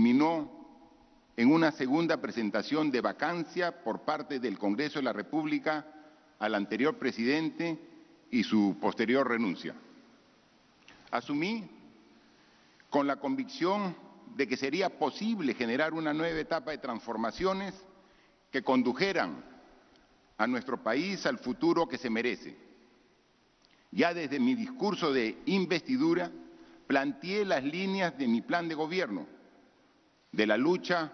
culminó en una segunda presentación de vacancia por parte del Congreso de la República al anterior presidente y su posterior renuncia. Asumí con la convicción de que sería posible generar una nueva etapa de transformaciones que condujeran a nuestro país al futuro que se merece. Ya desde mi discurso de investidura planteé las líneas de mi plan de gobierno, de la lucha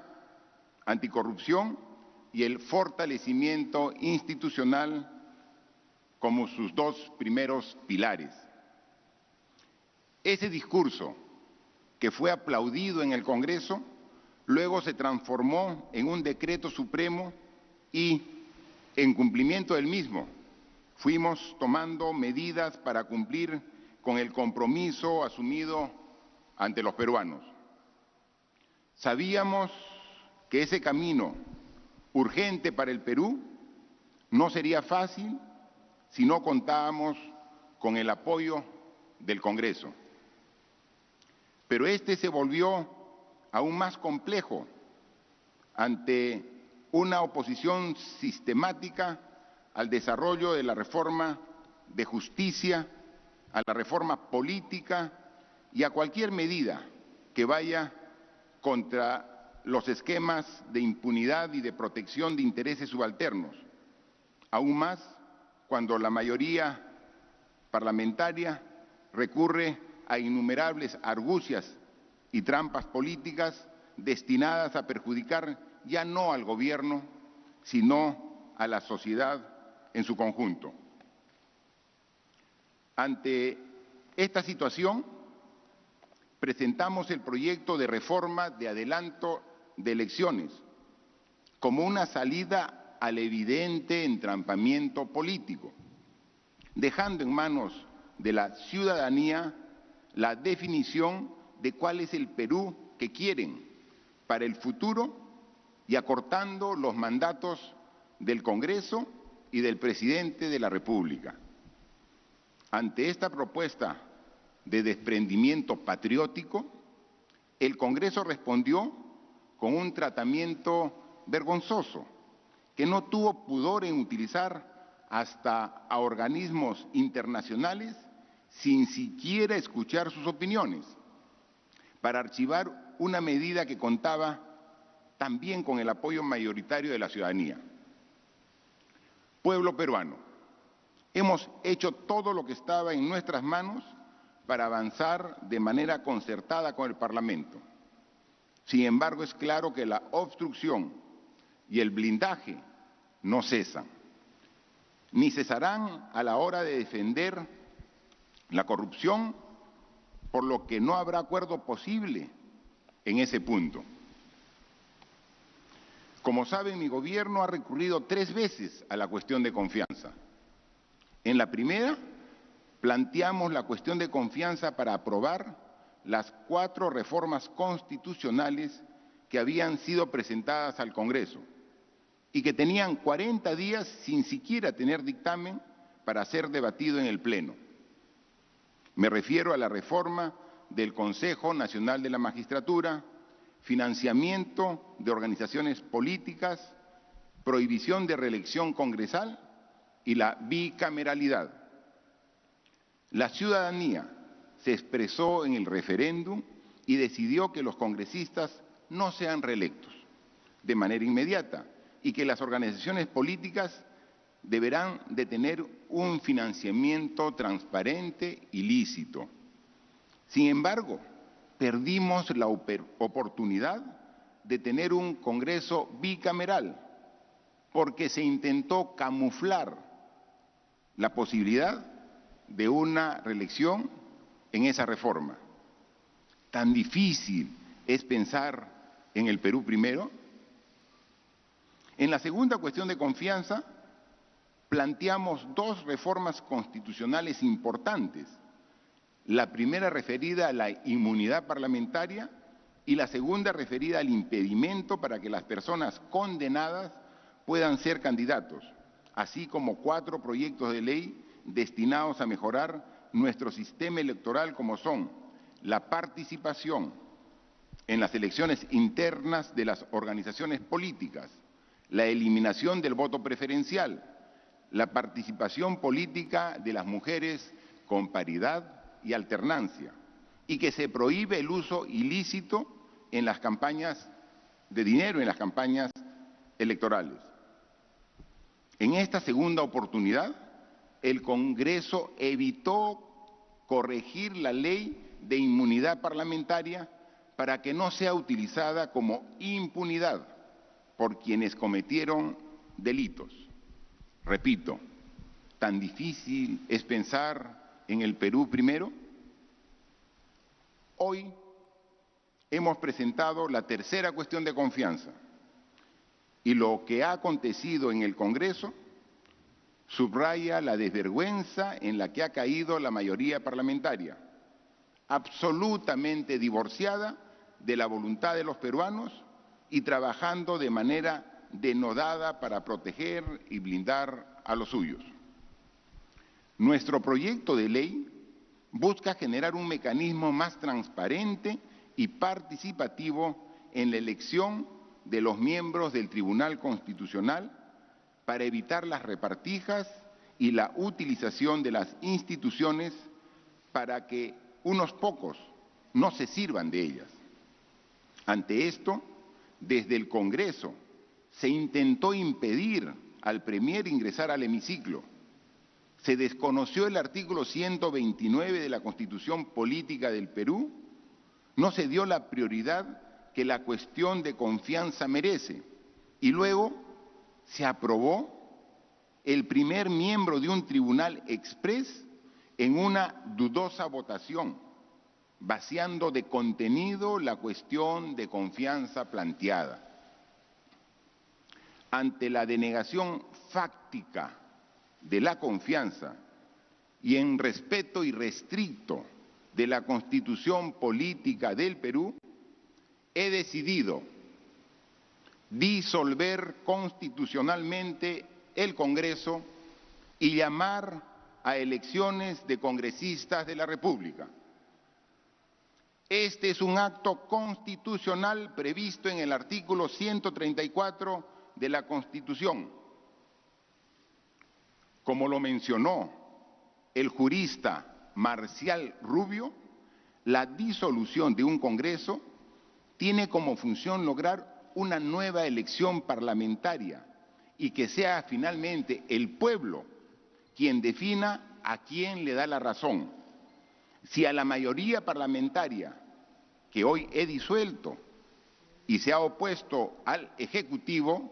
anticorrupción y el fortalecimiento institucional como sus dos primeros pilares. Ese discurso, que fue aplaudido en el Congreso, luego se transformó en un decreto supremo y, en cumplimiento del mismo, fuimos tomando medidas para cumplir con el compromiso asumido ante los peruanos. Sabíamos que ese camino urgente para el Perú no sería fácil si no contábamos con el apoyo del Congreso. Pero este se volvió aún más complejo ante una oposición sistemática al desarrollo de la reforma de justicia, a la reforma política y a cualquier medida que vaya contra los esquemas de impunidad y de protección de intereses subalternos, aún más cuando la mayoría parlamentaria recurre a innumerables argucias y trampas políticas destinadas a perjudicar ya no al gobierno, sino a la sociedad en su conjunto. Ante esta situación, presentamos el proyecto de reforma de adelanto de elecciones como una salida al evidente entrampamiento político, dejando en manos de la ciudadanía la definición de cuál es el Perú que quieren para el futuro y acortando los mandatos del Congreso y del presidente de la República. Ante esta propuesta de desprendimiento patriótico, el Congreso respondió con un tratamiento vergonzoso, que no tuvo pudor en utilizar hasta a organismos internacionales sin siquiera escuchar sus opiniones, para archivar una medida que contaba también con el apoyo mayoritario de la ciudadanía. Pueblo peruano, hemos hecho todo lo que estaba en nuestras manos para avanzar de manera concertada con el Parlamento. Sin embargo, es claro que la obstrucción y el blindaje no cesan, ni cesarán a la hora de defender la corrupción, por lo que no habrá acuerdo posible en ese punto. Como saben, mi gobierno ha recurrido 3 veces a la cuestión de confianza. En la primera, planteamos la cuestión de confianza para aprobar las 4 reformas constitucionales que habían sido presentadas al Congreso y que tenían 40 días sin siquiera tener dictamen para ser debatido en el Pleno. Me refiero a la reforma del Consejo Nacional de la Magistratura, financiamiento de organizaciones políticas, prohibición de reelección congresal y la bicameralidad. La ciudadanía se expresó en el referéndum y decidió que los congresistas no sean reelectos de manera inmediata y que las organizaciones políticas deberán de tener un financiamiento transparente y lícito. Sin embargo, perdimos la oportunidad de tener un Congreso bicameral porque se intentó camuflar la posibilidad de una reelección en esa reforma. ¿Tan difícil es pensar en el Perú primero? En la segunda cuestión de confianza, planteamos 2 reformas constitucionales importantes. La primera referida a la inmunidad parlamentaria y la segunda referida al impedimento para que las personas condenadas puedan ser candidatos, así como 4 proyectos de ley destinados a mejorar nuestro sistema electoral como son la participación, en las elecciones internas de las organizaciones políticas, la eliminación del voto preferencial, la participación política de las mujeres con paridad y alternancia, y que se prohíbe el uso ilícito en las campañas de dinero, en las campañas electorales. En esta segunda oportunidad, el Congreso evitó corregir la ley de inmunidad parlamentaria para que no sea utilizada como impunidad por quienes cometieron delitos. Repito, ¿tan difícil es pensar en el Perú primero? Hoy hemos presentado la tercera cuestión de confianza y lo que ha acontecido en el Congreso subraya la desvergüenza en la que ha caído la mayoría parlamentaria, absolutamente divorciada de la voluntad de los peruanos y trabajando de manera denodada para proteger y blindar a los suyos. Nuestro proyecto de ley busca generar un mecanismo más transparente y participativo en la elección de los miembros del Tribunal Constitucional para evitar las repartijas y la utilización de las instituciones para que unos pocos no se sirvan de ellas. Ante esto, desde el Congreso se intentó impedir al Premier ingresar al hemiciclo. Se desconoció el artículo 129 de la Constitución Política del Perú, no se dio la prioridad que la cuestión de confianza merece y luego se aprobó el primer miembro de un tribunal exprés en una dudosa votación, vaciando de contenido la cuestión de confianza planteada. Ante la denegación fáctica de la confianza y en respeto irrestricto de la Constitución Política del Perú, he decidido disolver constitucionalmente el Congreso y llamar a elecciones de congresistas de la República. Este es un acto constitucional previsto en el artículo 134 de la Constitución. Como lo mencionó el jurista Marcial Rubio, la disolución de un Congreso tiene como función lograr una nueva elección parlamentaria y que sea finalmente el pueblo quien defina a quién le da la razón. Si a la mayoría parlamentaria que hoy he disuelto y se ha opuesto al Ejecutivo,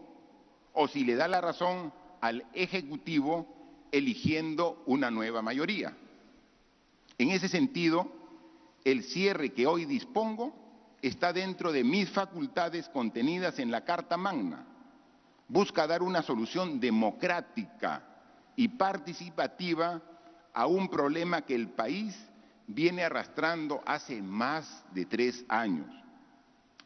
o si le da la razón al Ejecutivo eligiendo una nueva mayoría. En ese sentido, el cierre que hoy dispongo está dentro de mis facultades contenidas en la Carta Magna. Busca dar una solución democrática y participativa a un problema que el país viene arrastrando hace más de 3 años,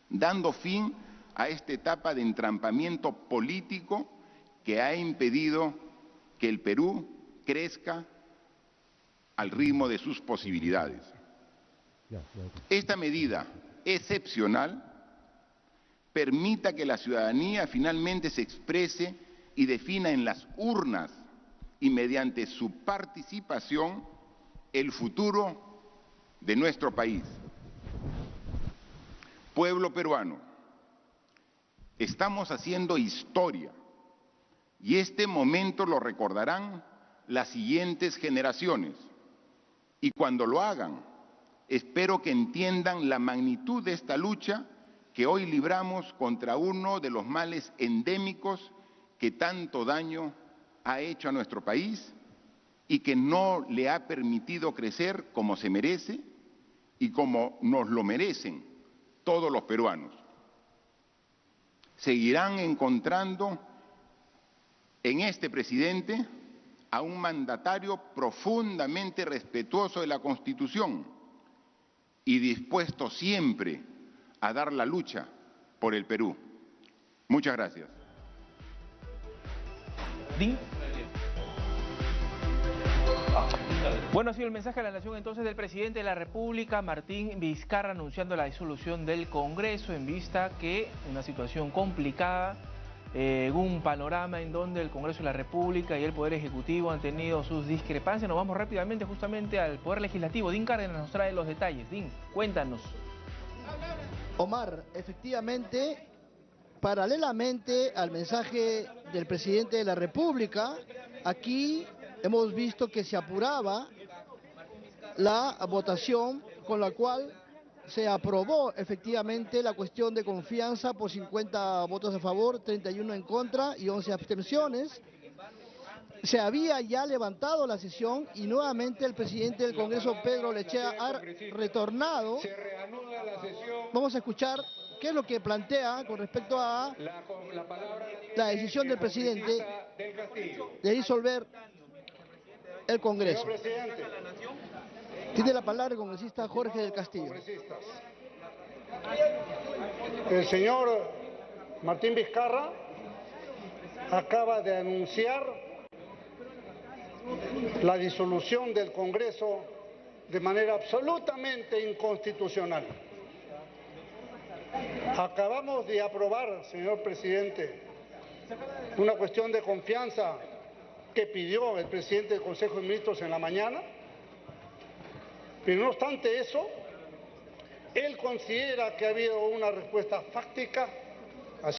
dando fin a esta etapa de entrampamiento político que ha impedido que el Perú crezca al ritmo de sus posibilidades. Esta medida excepcional permita que la ciudadanía finalmente se exprese y defina en las urnas y mediante su participación el futuro de nuestro país. Pueblo peruano, estamos haciendo historia y este momento lo recordarán las siguientes generaciones. Y cuando lo hagan, espero que entiendan la magnitud de esta lucha que hoy libramos contra uno de los males endémicos que tanto daño ha hecho a nuestro país y que no le ha permitido crecer como se merece y como nos lo merecen todos los peruanos. Seguirán encontrando en este presidente a un mandatario profundamente respetuoso de la Constitución y dispuesto siempre a dar la lucha por el Perú. Muchas gracias. ¿Sí? Bueno, ha sido el mensaje a la Nación entonces del presidente de la República, Martín Vizcarra, anunciando la disolución del Congreso en vista que una situación complicada, un panorama en donde el Congreso de la República y el Poder Ejecutivo han tenido sus discrepancias. Nos vamos rápidamente justamente al Poder Legislativo. Din Cárdenas nos trae los detalles. Din, cuéntanos. Omar, efectivamente, paralelamente al mensaje del presidente de la República, aquí hemos visto que se apuraba la votación con la cual se aprobó efectivamente la cuestión de confianza por 50 votos a favor, 31 en contra y 11 abstenciones. Se había ya levantado la sesión y nuevamente el presidente del Congreso, Pedro Lechea, ha retornado. Vamos a escuchar qué es lo que plantea con respecto a la decisión del presidente de disolver el Congreso. Tiene la palabra el congresista Jorge del Castillo. El señor Martín Vizcarra acaba de anunciar la disolución del Congreso de manera absolutamente inconstitucional. Acabamos de aprobar, señor presidente, una cuestión de confianza que pidió el presidente del Consejo de Ministros en la mañana, pero no obstante eso, él considera que ha habido una respuesta fáctica